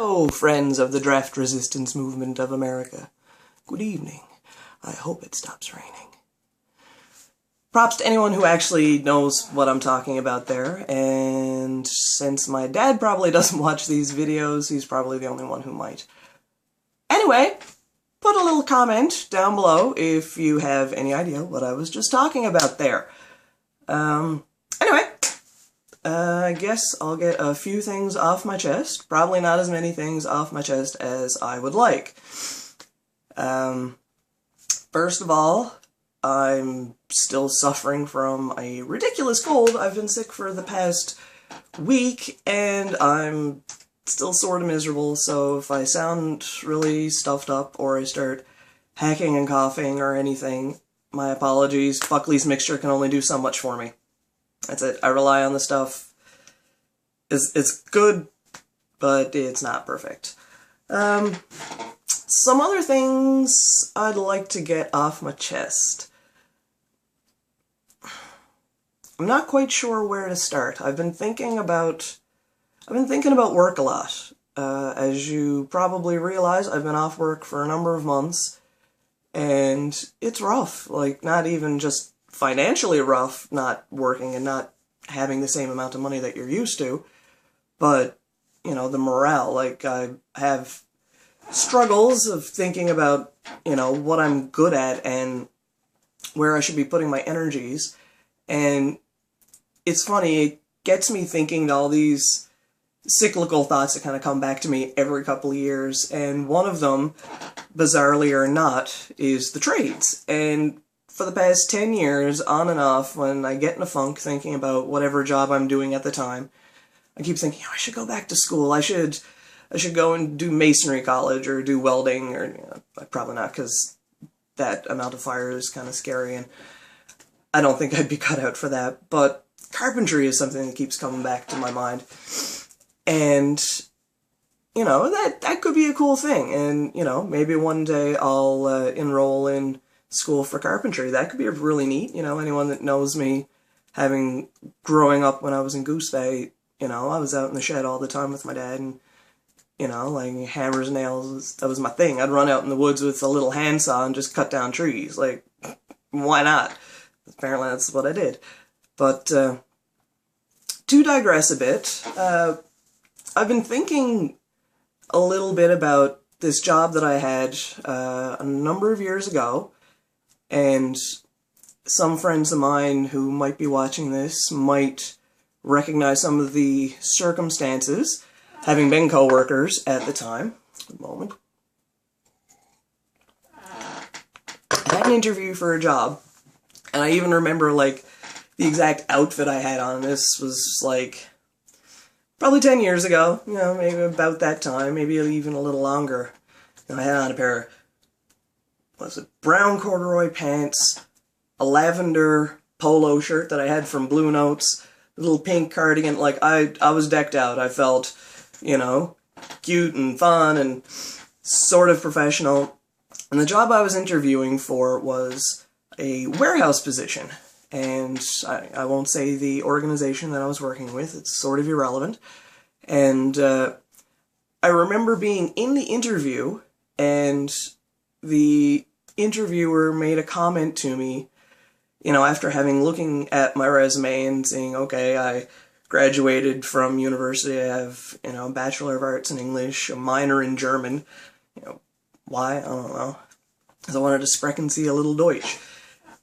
Hello, friends of the draft resistance movement of America. Good evening. I hope it stops raining. Props to anyone who actually knows what I'm talking about there, and since my dad probably doesn't watch these videos, he's probably the only one who might. Anyway, put a little comment down below if you have any idea what I was just talking about there. Anyway, I guess I'll get a few things off my chest. Probably not as many things off my chest as I would like. First of all, I'm still suffering from a ridiculous cold. I've been sick for the past week, and I'm still sort of miserable, so if I sound really stuffed up or I start hacking and coughing or anything, my apologies. Buckley's mixture can only do so much for me. That's it. I rely on the stuff. It's good, but it's not perfect. Some other things I'd like to get off my chest. I'm not quite sure where to start. I've been thinking about work a lot. As you probably realize, I've been off work for a number of months, and it's rough. Like, not even just financially rough, not working and not having the same amount of money that you're used to, but, you know, the morale. Like, I have struggles of thinking about, you know, what I'm good at and where I should be putting my energies, and it's funny, it gets me thinking all these cyclical thoughts that kind of come back to me every couple of years, and one of them, bizarrely or not, is the trades. And for the past 10 years, on and off, when I get in a funk thinking about whatever job I'm doing at the time, I keep thinking, oh, I should go back to school, I should go and do masonry college, or do welding, or, you know, probably not, because that amount of fire is kind of scary, and I don't think I'd be cut out for that, but carpentry is something that keeps coming back to my mind. And, you know, that could be a cool thing. And, you know, maybe one day I'll enroll in school for carpentry. That could be really neat. You know, anyone that knows me, growing up when I was in Goose Bay, you know, I was out in the shed all the time with my dad, and, you know, like, hammers and nails, that was my thing. I'd run out in the woods with a little handsaw and just cut down trees. Like, why not? Apparently that's what I did. But, to digress a bit, I've been thinking a little bit about this job that I had a number of years ago, and some friends of mine who might be watching this might recognize some of the circumstances, having been co-workers at the time. A moment. I had an interview for a job, and I even remember, like, the exact outfit I had on. This was, like, probably 10 years ago, you know, maybe about that time, maybe even a little longer. You know, I had on a pair of, brown corduroy pants, a lavender polo shirt that I had from Blue Notes, a little pink cardigan. Like, I was decked out. I felt, you know, cute and fun and sort of professional. And the job I was interviewing for was a warehouse position. And I won't say the organization that I was working with, it's sort of irrelevant. And I remember being in the interview, and the interviewer made a comment to me, you know, after looking at my resume and saying, okay, I graduated from university, I have, you know, a Bachelor of Arts in English, a minor in German. You know, why? I don't know. Because I wanted to sprechen Sie a little Deutsch.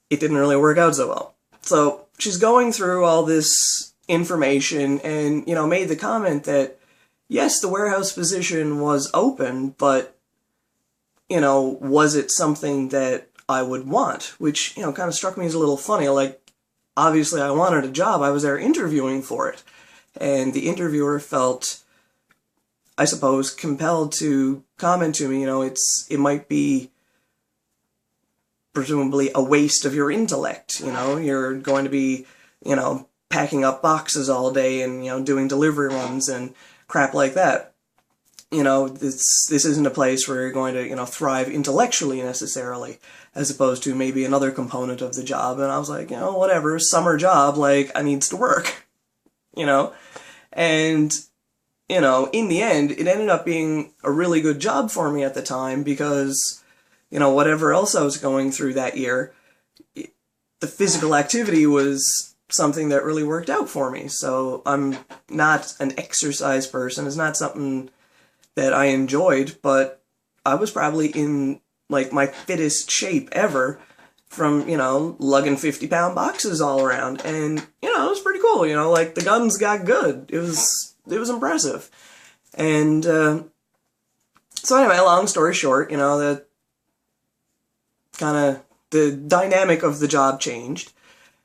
It didn't really work out so well. So she's going through all this information and, you know, made the comment that, yes, the warehouse position was open, but, you know, was it something that I would want? Which, you know, kind of struck me as a little funny. Like, obviously I wanted a job. I was there interviewing for it. And the interviewer felt, I suppose, compelled to comment to me, you know, it might be presumably a waste of your intellect, you know, you're going to be, you know, packing up boxes all day and, you know, doing delivery runs and crap like that. You know, this isn't a place where you're going to, you know, thrive intellectually necessarily, as opposed to maybe another component of the job. And I was like, you know, whatever, summer job, like, I needs to work, you know? And you know, in the end, it ended up being a really good job for me at the time because, you know, whatever else I was going through that year, the physical activity was something that really worked out for me. So I'm not an exercise person. It's not something that I enjoyed, but I was probably in, like, my fittest shape ever from, you know, lugging 50-pound boxes all around. And, you know, it was pretty cool, you know, like, the guns got good. It was impressive. And, so anyway, long story short, you know, the dynamic of the job changed.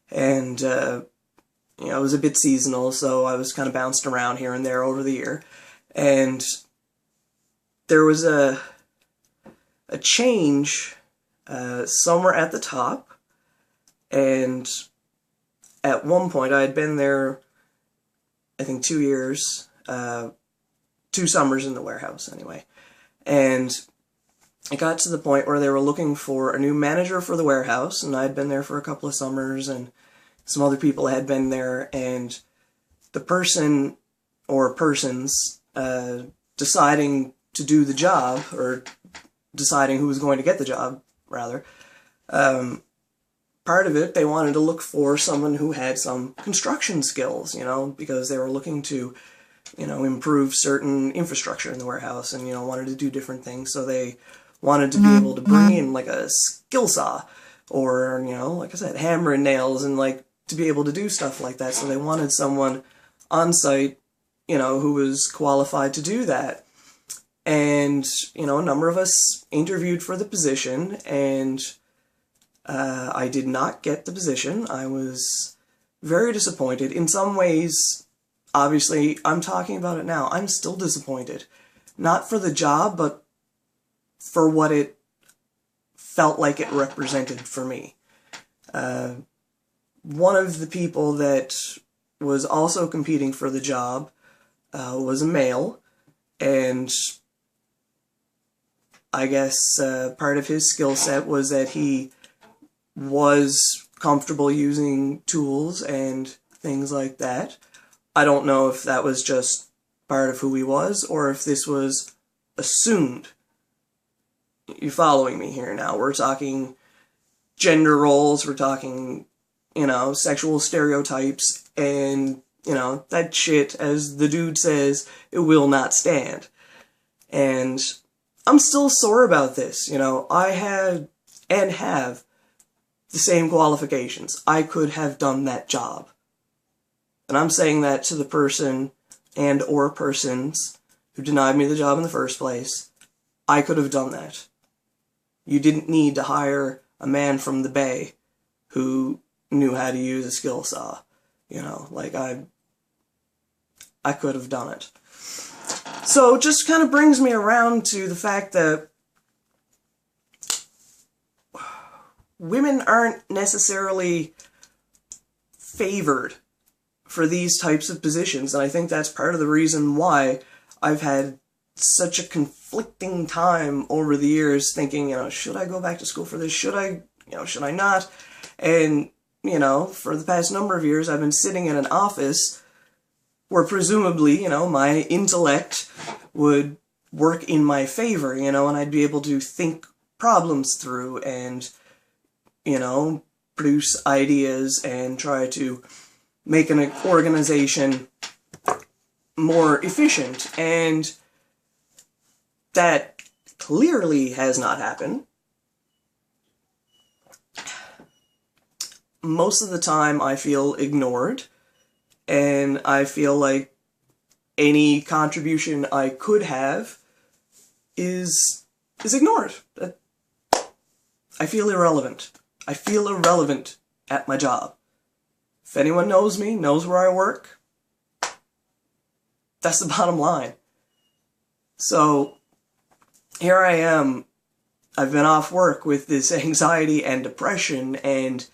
And, you know, it was a bit seasonal, so I was kind of bounced around here and there over the year. And there was a change somewhere at the top, and at one point I had been there, I think 2 years, 2 summers in the warehouse anyway, and it got to the point where they were looking for a new manager for the warehouse, and I'd been there for a couple of summers, and some other people had been there, and the person, or persons, deciding to do the job, or deciding who was going to get the job, rather, part of it, they wanted to look for someone who had some construction skills, you know, because they were looking to, you know, improve certain infrastructure in the warehouse and, you know, wanted to do different things. So they wanted to be able to bring in, like, a skill saw or, you know, like I said, hammer and nails, and, like, to be able to do stuff like that. So they wanted someone on site, you know, who was qualified to do that. And, you know, a number of us interviewed for the position, and I did not get the position. I was very disappointed. In some ways, obviously, I'm talking about it now, I'm still disappointed. Not for the job, but for what it felt like it represented for me. One of the people that was also competing for the job was a male, and I guess part of his skill set was that he was comfortable using tools and things like that. I don't know if that was just part of who he was, or if this was assumed. You're following me here now. We're talking gender roles, we're talking, you know, sexual stereotypes, and, you know, that shit, as the dude says, it will not stand. And I'm still sore about this, you know. I had, and have, the same qualifications. I could have done that job. And I'm saying that to the person and or persons who denied me the job in the first place. I could have done that. You didn't need to hire a man from the Bay who knew how to use a skill saw. You know, like, I could have done it. So it just kind of brings me around to the fact that women aren't necessarily favored for these types of positions, and I think that's part of the reason why I've had such a conflicting time over the years thinking, you know, should I go back to school for this? Should I, you know, should I not? And, you know, for the past number of years, I've been sitting in an office where presumably, you know, my intellect would work in my favor, you know, and I'd be able to think problems through and, you know, produce ideas and try to make an organization more efficient. And that clearly has not happened. Most of the time I feel ignored, and I feel like any contribution I could have is ignored. I feel irrelevant. I feel irrelevant at my job. If anyone knows me, knows where I work, that's the bottom line. So here I am. I've been off work with this anxiety and depression and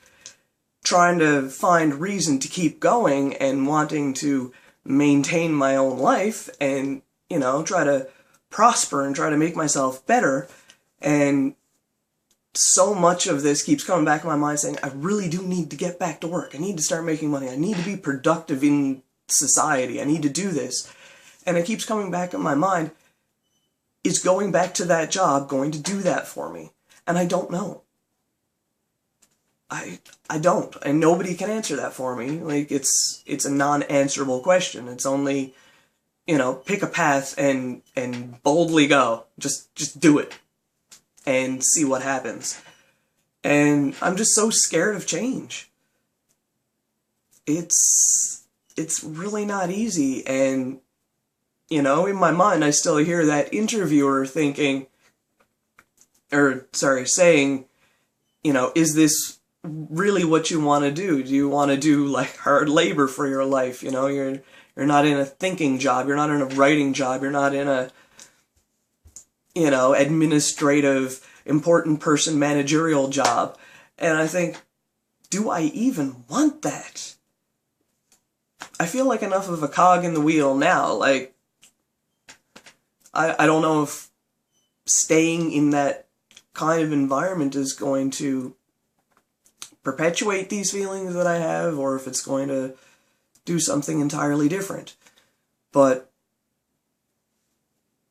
trying to find reason to keep going and wanting to maintain my own life and, you know, try to prosper and try to make myself better. And so much of this keeps coming back in my mind saying, I really do need to get back to work. I need to start making money. I need to be productive in society. I need to do this. And it keeps coming back in my mind, is going back to that job going to do that for me? And I don't know. I don't. And nobody can answer that for me. Like, it's a non-answerable question. It's only, pick a path and boldly go. Just do it. And see what happens. And I'm just so scared of change. It's really not easy. And, in my mind, I still hear that interviewer saying, is this really what you want to do? Do you want to do, like, hard labor for your life? You're not in a thinking job. You're not in a writing job. You're not in a, administrative, important person managerial job. And I think, do I even want that? I feel like enough of a cog in the wheel now. Like, I don't know if staying in that kind of environment is going to perpetuate these feelings that I have, or if it's going to do something entirely different. But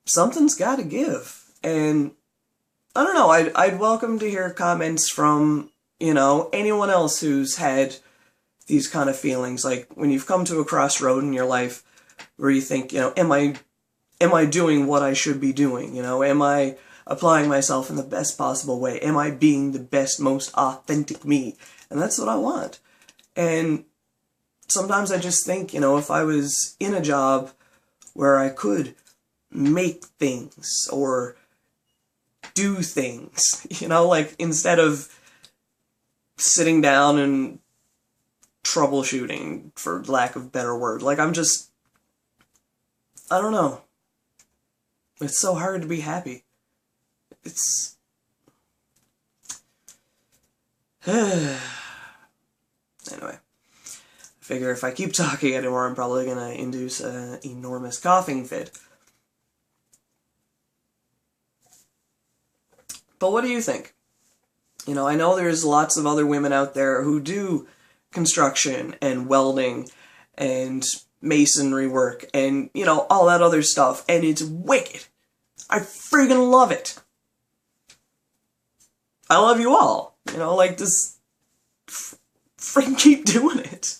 something's got to give. And I don't know, I'd welcome to hear comments from, anyone else who's had these kind of feelings. Like, when you've come to a crossroad in your life where you think, am I doing what I should be doing? Am I applying myself in the best possible way? Am I being the best, most authentic me? And that's what I want. And sometimes I just think, if I was in a job where I could make things or do things, like, instead of sitting down and troubleshooting, for lack of a better word. Like, I don't know. It's so hard to be happy. It's... Anyway. I figure if I keep talking anymore, I'm probably gonna induce an enormous coughing fit. But what do you think? I know there's lots of other women out there who do construction and welding and masonry work and, all that other stuff, and it's wicked. I friggin' love it. I love you all. Just friggin' keep doing it.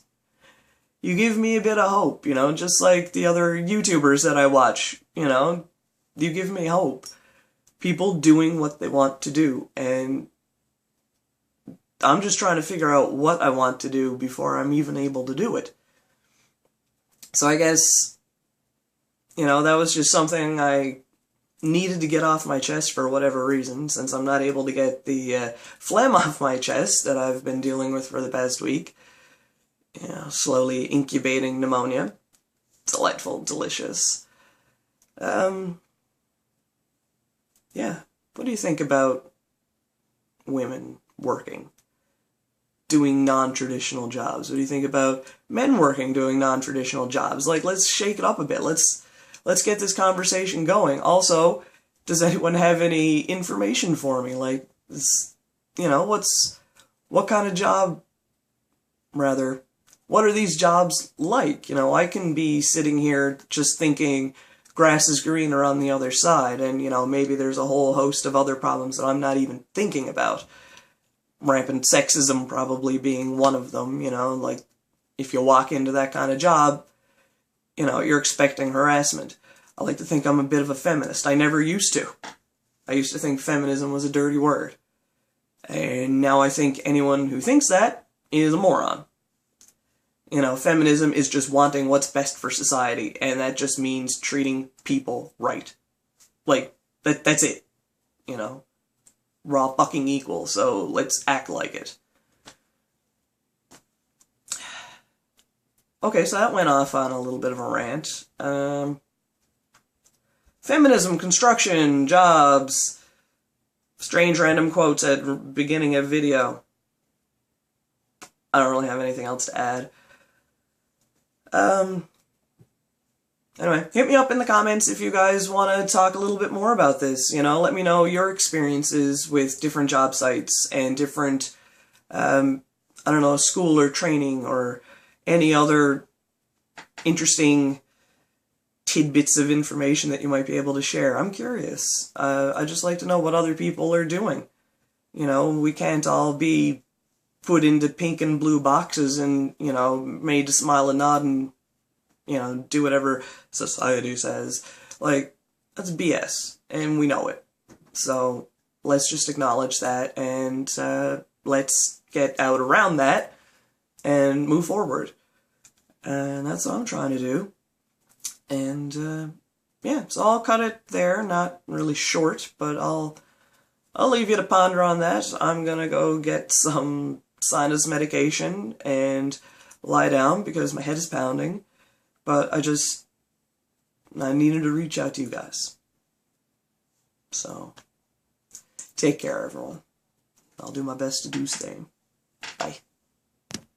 You give me a bit of hope, just like the other YouTubers that I watch, you give me hope. People doing what they want to do, and I'm just trying to figure out what I want to do before I'm even able to do it. So I guess, that was just something I needed to get off my chest for whatever reason, since I'm not able to get the phlegm off my chest that I've been dealing with for the past week. Slowly incubating pneumonia. Delightful, delicious. Yeah, what do you think about women working? Doing non-traditional jobs? What do you think about men working, doing non-traditional jobs? Like, let's shake it up a bit. Let's get this conversation going. Also, does anyone have any information for me? Like, what kind of job, rather, what are these jobs like? I can be sitting here just thinking grass is greener on the other side, and, maybe there's a whole host of other problems that I'm not even thinking about. Rampant sexism probably being one of them, like, if you walk into that kind of job, you're expecting harassment. I like to think I'm a bit of a feminist. I never used to. I used to think feminism was a dirty word. And now I think anyone who thinks that is a moron. Feminism is just wanting what's best for society, and that just means treating people right. Like, that's it. We're all fucking equal, so let's act like it. Okay, so that went off on a little bit of a rant. Feminism, construction, jobs, strange random quotes at the beginning of video. I don't really have anything else to add. Anyway, hit me up in the comments if you guys want to talk a little bit more about this. Let me know your experiences with different job sites and different, school or training or any other interesting tidbits of information that you might be able to share. I'm curious. I just like to know what other people are doing. You know, we can't all be put into pink and blue boxes and, you know, made to smile and nod and, you know, do whatever society says. Like, that's BS, and we know it. So, let's just acknowledge that, and let's get out around that and move forward. And that's what I'm trying to do. And, yeah, so I'll cut it there, not really short, but I'll leave you to ponder on that. I'm gonna go get some sinus medication and lie down because my head is pounding. But I needed to reach out to you guys. So, take care, everyone. I'll do my best to do the same. Bye.